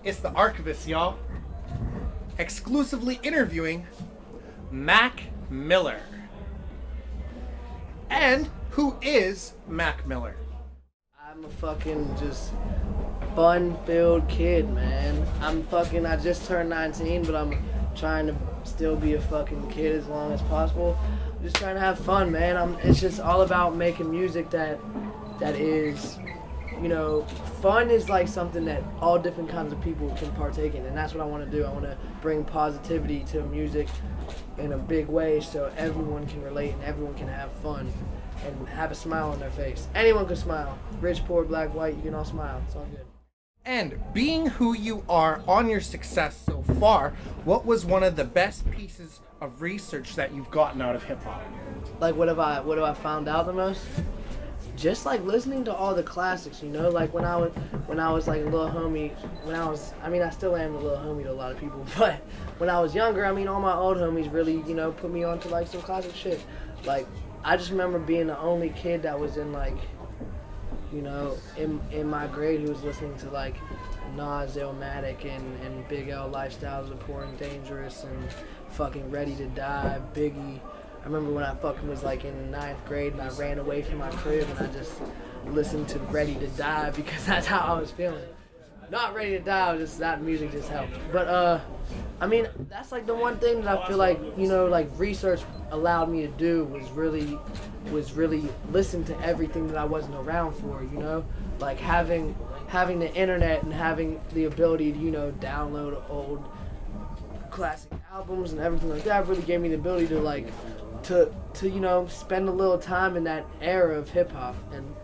It's the archivist, y'all. Exclusively interviewing Mac Miller. And who is Mac Miller? I'm a fucking just fun-filled kid, man. I just turned 19, but I'm trying to still be a fucking kid as long as possible. I'm just trying to have fun, man. It's just all about making music that is, you know, fun is like something that all different kinds of people can partake in, and that's what I want to do. I want to bring positivity to music in a big way so everyone can relate and everyone can have fun and have a smile on their face. Anyone can smile. Rich, poor, black, white, you can all smile. It's all good. And being who you are on your success so far, what was one of the best pieces of research that you've gotten out of hip hop? Like what have I found out the most? Just like listening to all the classics, you know, like when I was like a little homie, I still am a little homie to a lot of people, but when I was younger, all my old homies really, you know, put me onto like some classic shit. Like, I just remember being the only kid that was in like, you know, in my grade who was listening to like Nas, Illmatic, and Big L Lifestyles of Poor and Dangerous and fucking Ready to Die, Biggie. I remember when I fucking was like in 9th grade and I ran away from my crib and I just listened to Ready to Die because that's how I was feeling. Not Ready to Die, that music just helped. But that's like the one thing that I feel like, you know, like research allowed me to do was really listen to everything that I wasn't around for, you know? Like having the internet and having the ability to, you know, download old classic albums and everything like that really gave me the ability to like to you know, spend a little time in that era of hip hop and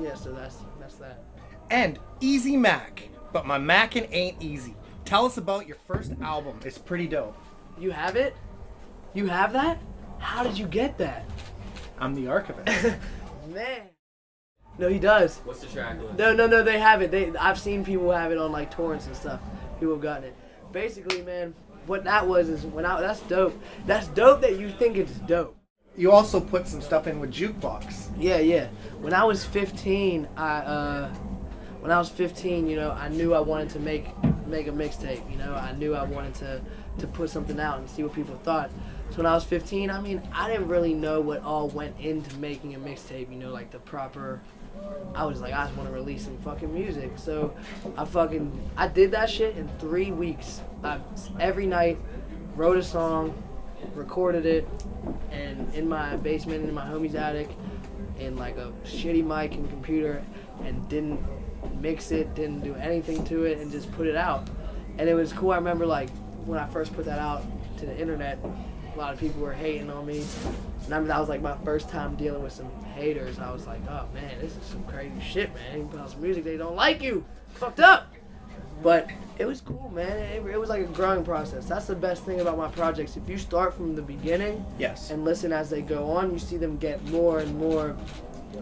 yeah, so that's that. And Easy Mac, but my Mackin' ain't easy. Tell us about your first album. It's pretty dope. You have it? You have that? How did you get that? I'm the archivist. Man. No, he does. What's the track list? No, they have it. I've seen people have it on like torrents and stuff. People have gotten it. Basically, man, what that was is that's dope. That's dope that you think it's dope. You also put some stuff in with Jukebox. Yeah. When I was 15, you know, I knew I wanted to make a mixtape. You know, I knew I wanted to put something out and see what people thought. So when I was 15, I didn't really know what all went into making a mixtape. You know, like the proper. I was like, I just want to release some fucking music. So I did that shit in 3 weeks. Every night, wrote a song, recorded it, and in my basement, in my homie's attic, in like a shitty mic and computer, and didn't mix it, didn't do anything to it, and just put it out. And it was cool. I remember like when I first put that out to the internet, a lot of people were hating on me. And I remember that was like my first time dealing with some haters. I was like, oh man, this is some crazy shit, man. You put out some music, they don't like you. Fucked up. But it was cool, man. It was like a growing process. That's the best thing about my projects. If you start from the beginning, yes, and listen as they go on, you see them get more and more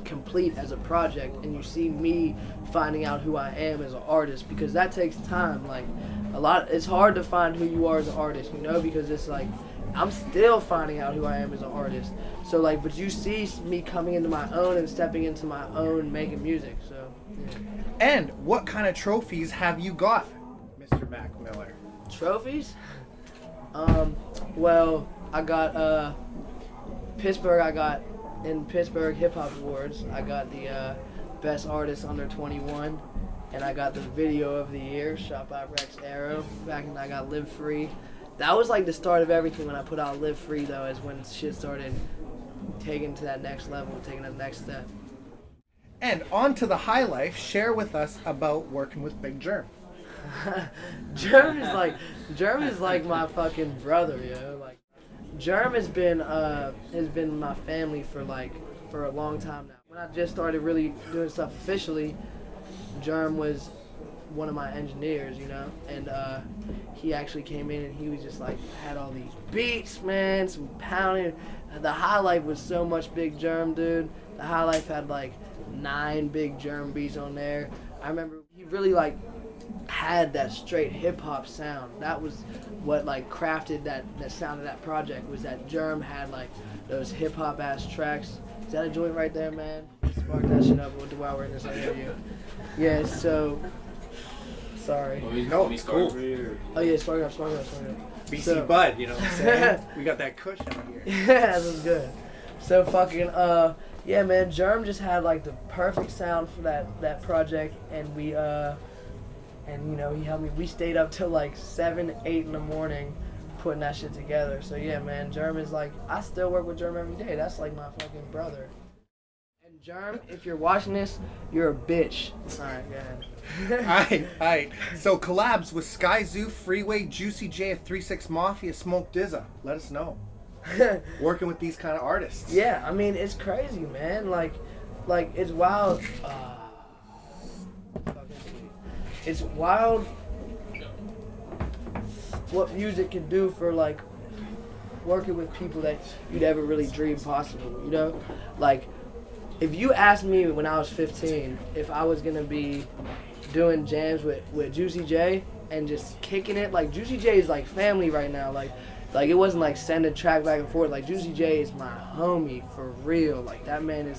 complete as a project, and you see me finding out who I am as an artist, because that takes time. Like it's hard to find who you are as an artist, you know, because it's like I'm still finding out who I am as an artist. So like, but you see me coming into my own and stepping into my own making music. So yeah. And what kind of trophies have you got, Mr. Mac Miller? Trophies? Well, I got Pittsburgh. In Pittsburgh Hip Hop Awards, I got the Best Artist Under 21, and I got the Video of the Year, shot by Rex Arrow. Back when I got Live Free. That was like the start of everything when I put out Live Free, though, is when shit started taking to that next level, taking that next step. And on to the high life, share with us about working with Big Germ. Germ is like my fucking brother, yo. Like, Germ has been my family for a long time now. When I just started really doing stuff officially, Germ was one of my engineers, you know, and he actually came in and he was just like had all these beats, man, some pounding. The High Life was so much Big Germ, dude. The High Life had like 9 Big Germ beats on there. I remember he really like had that straight hip hop sound. That was what like crafted that sound of that project, was that Germ had like those hip hop ass tracks. Is that a joint right there, man? Spark that shit up while we're in this interview. Yeah, so Sorry. No, it's cool. Oh yeah, spark up. BC So- Bud, you know what I'm saying? We got that cushion here. Yeah, this is good. So fucking yeah, man, Germ just had like the perfect sound for that project, and we and you know he helped me. We stayed up till like 7, 8 in the morning putting that shit together. So yeah, man, Germ is like, I still work with Germ every day. That's like my fucking brother. And Germ, if you're watching this, you're a bitch. All right, go ahead. Alright. So collabs with Sky Zoo, Freeway, Juicy J of 3-6 Mafia, Smoke DZA. Let us know. Working with these kind of artists. Yeah, I mean it's crazy, man. Like it's wild. It's wild what music can do for like working with people that you'd ever really dream possible. You know, like if you asked me when I was 15 if I was gonna be doing jams with Juicy J and just kicking it, like Juicy J is like family right now. Like it wasn't like send a track back and forth. Like Juicy J is my homie for real. Like that man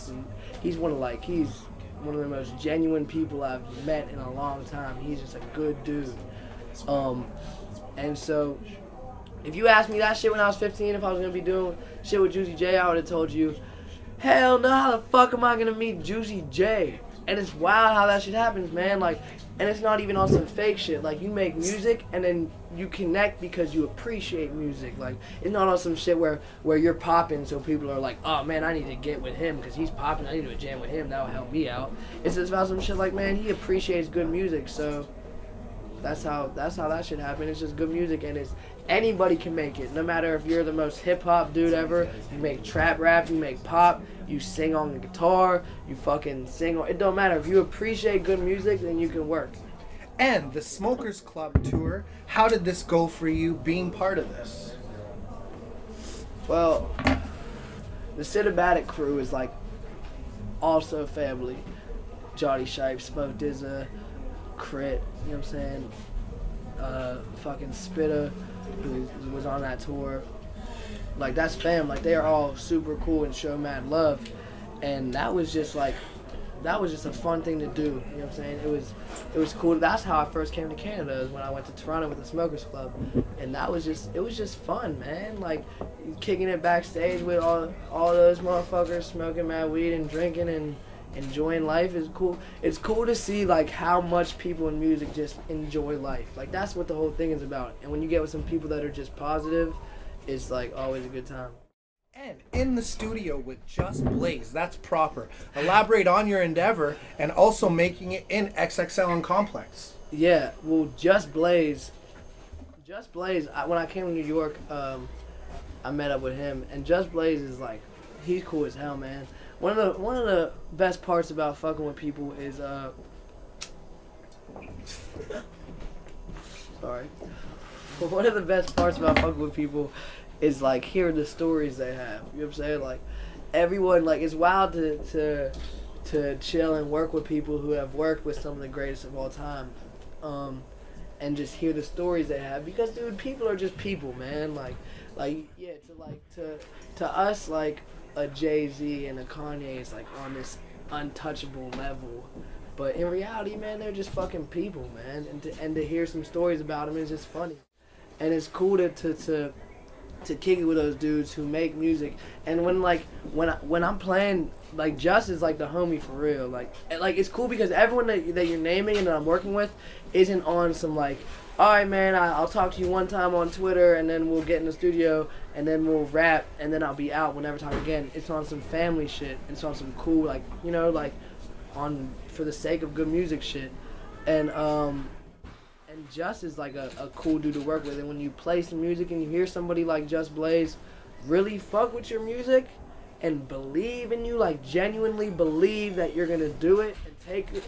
he's one of the most genuine people I've met in a long time. He's just a good dude. And so if you asked me that shit when I was 15, if I was gonna be doing shit with Juicy J, I would have told you, hell no, how the fuck am I gonna meet Juicy J? And it's wild how that shit happens, man. Like, and it's not even on some fake shit. Like, you make music and then you connect because you appreciate music. Like, it's not on some shit where you're popping so people are like, oh man, I need to get with him because he's popping. I need to do a jam with him. That'll help me out. It's just about some shit like, man, he appreciates good music. So that's how that shit happen. It's just good music, and it's anybody can make it. No matter if you're the most hip hop dude ever, you make trap rap, you make pop, you sing on the guitar, you fucking sing on. It don't matter. If you appreciate good music, then you can work. And the Smokers Club tour, how did this go for you being part of this? Well, the Cinematic crew is like also family. Johnny Shipe, Smoke DZA, Crit, you know what I'm saying? Fucking Spitta, who was on that tour. Like, that's fam. Like, they are all super cool and show mad love. And that was just like, that was just a fun thing to do. You know what I'm saying? It was cool. That's how I first came to Canada, is when I went to Toronto with the Smokers Club. And it was just fun, man. Like, kicking it backstage with all those motherfuckers smoking mad weed and drinking and enjoying life is cool. It's cool to see like how much people in music just enjoy life. Like, that's what the whole thing is about. And when you get with some people that are just positive, it's like always a good time. And in the studio with Just Blaze, that's proper. Elaborate on your endeavor and also making it in XXL and Complex. Yeah, well, Just Blaze, when I came to New York, I met up with him, and Just Blaze is like, he's cool as hell, man. One of the best parts about fucking with people is sorry. One of the best parts about fucking with people is like hearing the stories they have. You know what I'm saying? Like, everyone, like, it's wild to chill and work with people who have worked with some of the greatest of all time, and just hear the stories they have. Because, dude, people are just people, man. Like yeah, to us, like, a Jay-Z and a Kanye is like on this untouchable level, but in reality, man, they're just fucking people, man. And to hear some stories about them is just funny, and it's cool to kick it with those dudes who make music. And when I'm playing, like, Just is like the homie for real. Like it's cool because everyone that you're naming and that I'm working with isn't on some like, all right, man, I'll talk to you one time on Twitter, and then we'll get in the studio, and then we'll rap, and then I'll be out. We'll never talk again. It's on some family shit. It's on some cool, like, you know, like, on for the sake of good music shit. And Just is like a cool dude to work with. And when you play some music and you hear somebody like Just Blaze really fuck with your music and believe in you, like genuinely believe that you're gonna do it and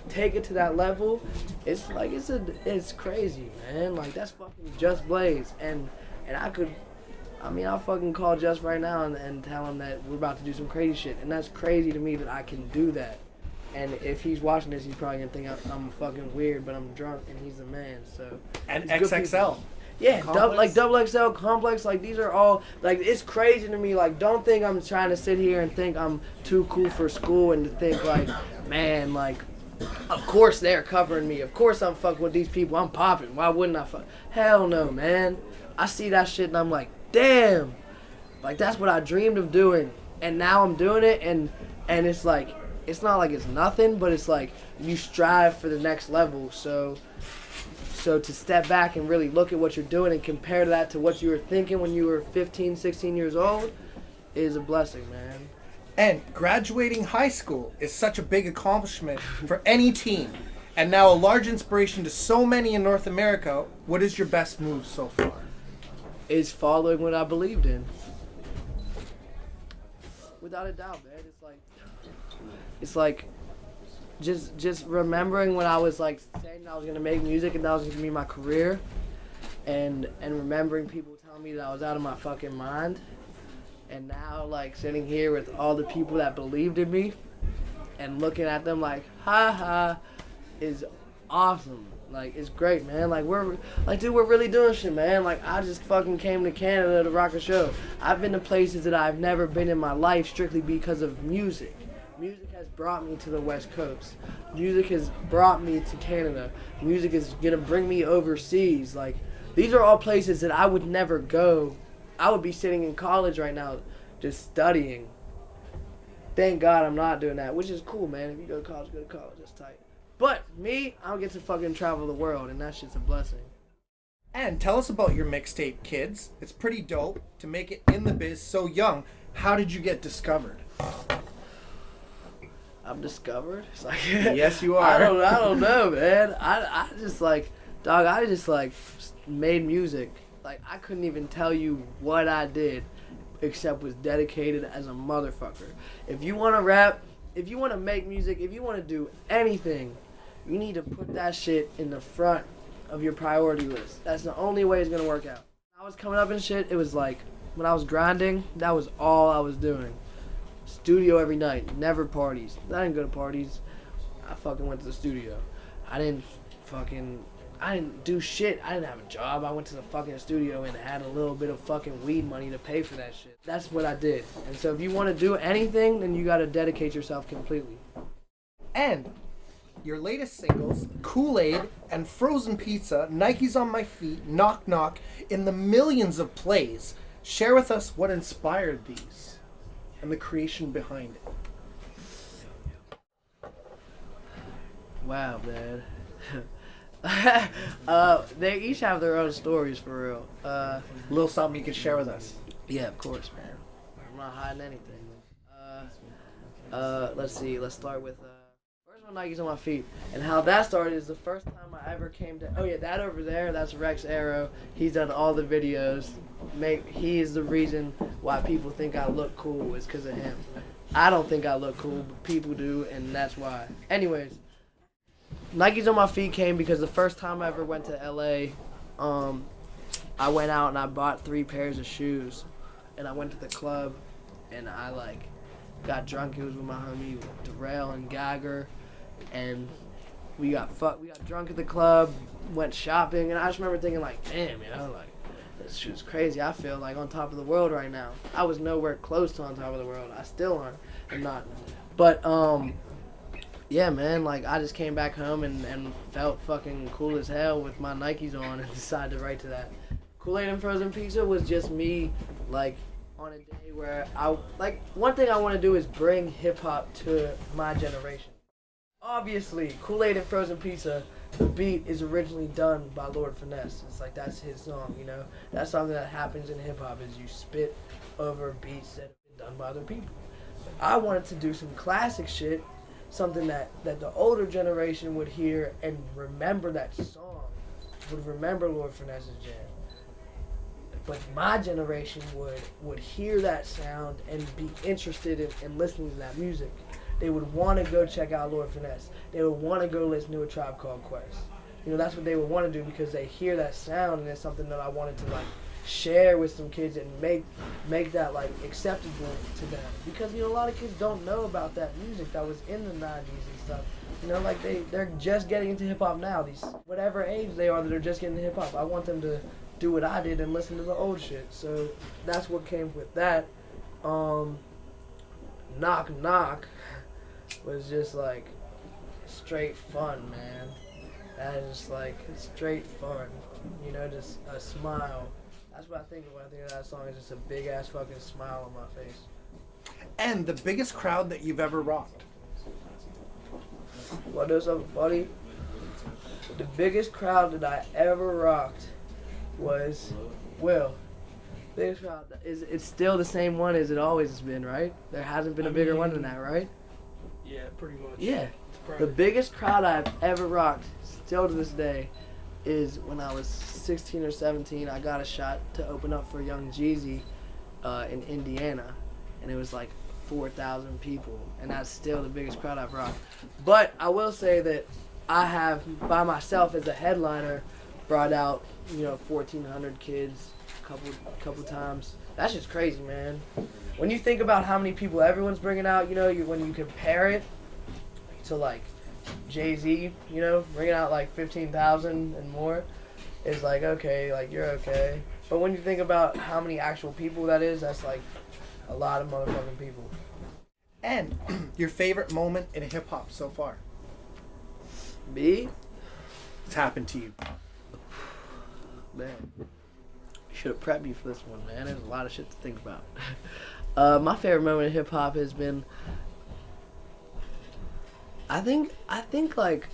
take it to that level, it's like it's crazy, man. Like, that's fucking Just Blaze. And I'll fucking call Just right now and tell him that we're about to do some crazy shit. And that's crazy to me that I can do that. And if he's watching this, he's probably gonna think I'm fucking weird, but I'm drunk and he's a man. So, and XXL. Yeah, double XL, Complex, like, these are all, like, it's crazy to me. Like, don't think I'm trying to sit here and think I'm too cool for school and to think, like, man, like, Of course they're covering me. Of course I'm fucking with these people. I'm popping. Why wouldn't I fuck? Hell no, man. I see that shit and I'm like, damn. Like, that's what I dreamed of doing. And now I'm doing it, and it's like, it's not like it's nothing, but it's like you strive for the next level. So to step back and really look at what you're doing and compare that to what you were thinking when you were 15, 16 years old is a blessing, man. And graduating high school is such a big accomplishment for any teen, and now a large inspiration to so many in North America. What is your best move so far? Is following what I believed in. Without a doubt, man. It's like just remembering when I was like saying I was gonna make music and that was gonna be my career, and remembering people telling me that I was out of my fucking mind. And now, like, sitting here with all the people that believed in me and looking at them like, ha ha, is awesome. Like, it's great, man. Like, we're really doing shit, man. Like, I just fucking came to Canada to rock a show. I've been to places that I've never been in my life strictly because of music. Music has brought me to the West Coast. Music has brought me to Canada. Music is gonna bring me overseas. Like, these are all places that I would never go. I would be sitting in college right now just studying. Thank God I'm not doing that, which is cool, man. If you go to college, go to college. That's tight. But me, I don't get to fucking travel the world, and that shit's a blessing. And tell us about your mixtape, Kids. It's pretty dope to make it in the biz so young. How did you get discovered? I'm discovered? It's like, yes, you are. I don't know, man. I just like, dog, I just like made music. Like, I couldn't even tell you what I did except was dedicated as a motherfucker. If you want to rap, if you want to make music, if you want to do anything, you need to put that shit in the front of your priority list. That's the only way it's going to work out. When I was coming up and shit, it was like, when I was grinding, that was all I was doing. Studio every night, never parties. I didn't go to parties. I fucking went to the studio. I didn't do shit. I didn't have a job. I went to the fucking studio and had a little bit of fucking weed money to pay for that shit. That's what I did. And so if you want to do anything, then you got to dedicate yourself completely. And your latest singles, Kool-Aid and Frozen Pizza, Nike's on My Feet, Knock Knock, in the millions of plays. Share with us what inspired these and the creation behind it. Wow, man. They each have their own stories, for real. A little something you could share with us. Yeah, of course, man. I'm not hiding anything. Let's see. Let's start with first one, Nike's on My Feet, and how that started is the first time I ever came to. Oh yeah, that over there, that's Rex Arrow. He's done all the videos. He is the reason why people think I look cool. Is because of him. I don't think I look cool, but people do, and that's why. Anyways. Nike's on My Feet came because the first time I ever went to LA, I went out and I bought 3 pairs of shoes, and I went to the club, and I like got drunk. It was with my homie Darrell and Geiger, and we got drunk at the club, went shopping, and I just remember thinking like, damn, like this shit's crazy. I feel like on top of the world right now. I was nowhere close to on top of the world. I still aren't. I'm not. But yeah, man, like, I just came back home and felt fucking cool as hell with my Nikes on and decided to write to that. Kool-Aid and Frozen Pizza was just me, like, on a day where one thing I want to do is bring hip-hop to my generation. Obviously, Kool-Aid and Frozen Pizza, the beat is originally done by Lord Finesse. It's like, that's his song, you know? That's something that happens in hip-hop is you spit over beats that have been done by other people. But I wanted to do some classic shit, something that the older generation would hear and remember that song, would remember Lord Finesse's jam. But my generation would hear that sound and be interested in listening to that music. They would want to go check out Lord Finesse. They would want to go listen to A Tribe Called Quest. You know, that's what they would want to do because they hear that sound, and it's something that I wanted to, like, share with some kids and make that, like, acceptable to them. Because, you know, a lot of kids don't know about that music that was in the 90s and stuff. You know, like, they're just getting into hip-hop now. These, whatever age they are that are just getting into hip-hop. I want them to do what I did and listen to the old shit. So that's what came with that. Knock Knock was just like, straight fun, man. That is like straight fun. You know, just a smile. That's what I think of when I think of that song. Is just a big ass fucking smile on my face. And the biggest crowd that you've ever rocked? Want to know something funny? The biggest crowd that I ever rocked was, well, biggest crowd it's still the same one as it always has been, right? There hasn't been a bigger one than that, right? Yeah, pretty much. Yeah. The biggest crowd I've ever rocked, still to this day, is when I was 16 or 17. I got a shot to open up for Young Jeezy in Indiana, and it was like 4,000 people, and that's still the biggest crowd I've rocked. But I will say that I have, by myself as a headliner, brought out 1,400 kids a couple times. That's just crazy, man. When you think about how many people everyone's bringing out, when you compare it to like Jay-Z, bringing out like 15,000 and more, it's like, okay, like you're okay. But when you think about how many actual people that is, that's like a lot of motherfucking people. And your favorite moment in hip hop so far? Me? What's happened to you? Man, should have prepped me for this one, man. There's a lot of shit to think about. My favorite moment in hip hop has been, I think like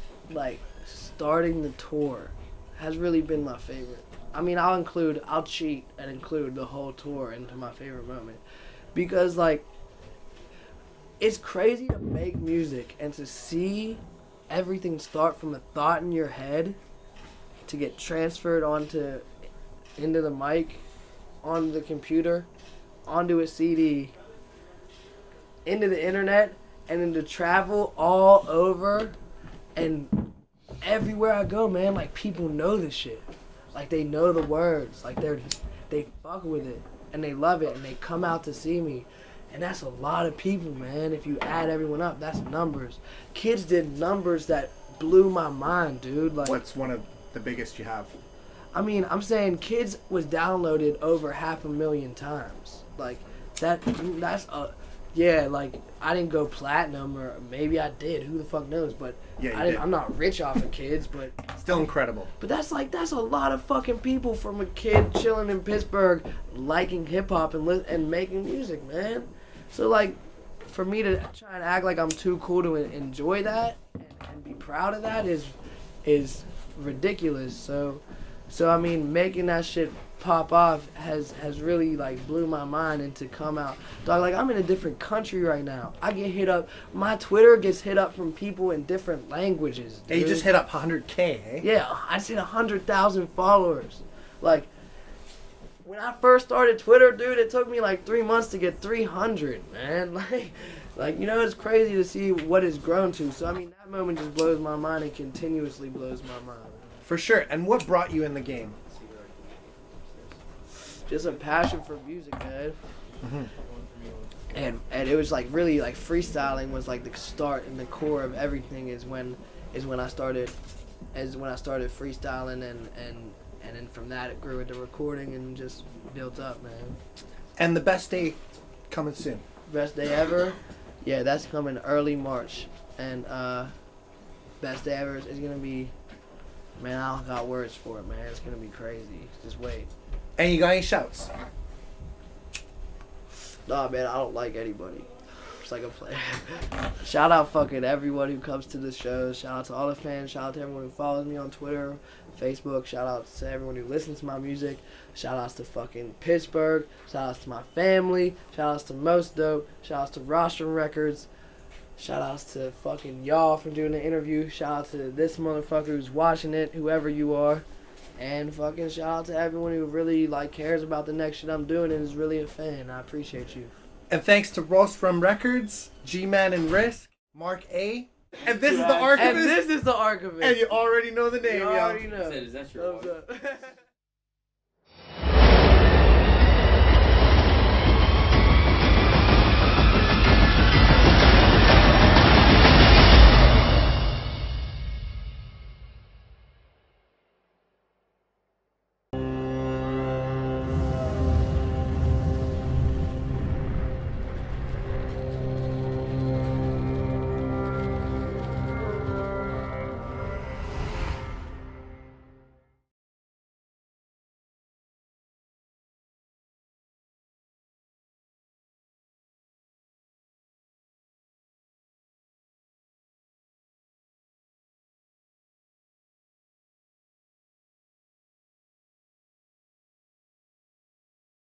starting the tour has really been my favorite. I mean, I'll cheat and include the whole tour into my favorite moment, because like it's crazy to make music and to see everything start from a thought in your head to get transferred into the mic, onto the computer, onto a CD, into the internet, and then to travel all over, and everywhere I go, man, like people know this shit. Like they know the words, like they fuck with it, and they love it, and they come out to see me. And that's a lot of people, man. If you add everyone up, that's numbers. Kids did numbers that blew my mind, dude. Like, What's one of the biggest you have? I mean, I'm saying Kids was downloaded over 500,000 times. Like, that's a... Yeah, like, I didn't go platinum, or maybe I did. Who the fuck knows? But Yeah, I didn't, I'm not rich off of Kids, but... Still incredible. But that's a lot of fucking people from a kid chilling in Pittsburgh liking hip-hop and making music, man. So, like, for me to try and act like I'm too cool to enjoy that and be proud of that is ridiculous. So I mean, making that shit pop off has really, like, blew my mind, and to come out. Dog, like, I'm in a different country right now. I get hit up. My Twitter gets hit up from people in different languages, dude. And you just hit up 100K, eh? Yeah, I just hit 100,000 followers. Like, when I first started Twitter, dude, it took me like 3 months to get 300, man. Like, it's crazy to see what it's grown to. So, I mean, that moment just blows my mind and continuously blows my mind. For sure. And what brought you in the game? Just a passion for music, man. Mm-hmm. And it was like really like freestyling was like the start and the core of everything is when I started freestyling and then from that it grew into recording and just built up, man. And the best day coming soon? Best day ever? Yeah, that's coming early March. And best day ever is gonna be, man, I don't got words for it, man. It's gonna be crazy. Just wait. And you got any shouts? Nah, man, I don't like anybody. It's like a play. Shout out fucking everyone who comes to the shows. Shout out to all the fans. Shout out to everyone who follows me on Twitter, Facebook. Shout out to everyone who listens to my music. Shout outs to fucking Pittsburgh. Shout outs to my family. Shout outs to Most Dope. Shout outs to Rostrum Records. Shout outs to fucking y'all for doing the interview. Shout out to this motherfucker who's watching it, whoever you are. And fucking shout out to everyone who really like cares about the next shit I'm doing and is really a fan. I appreciate you. And thanks to Rostrum Records, G-Man and Risk, Mark A. And this is the Archivist. And this is the Archivist. And you already know the name, You yo. already know. Is that your Thumbs up.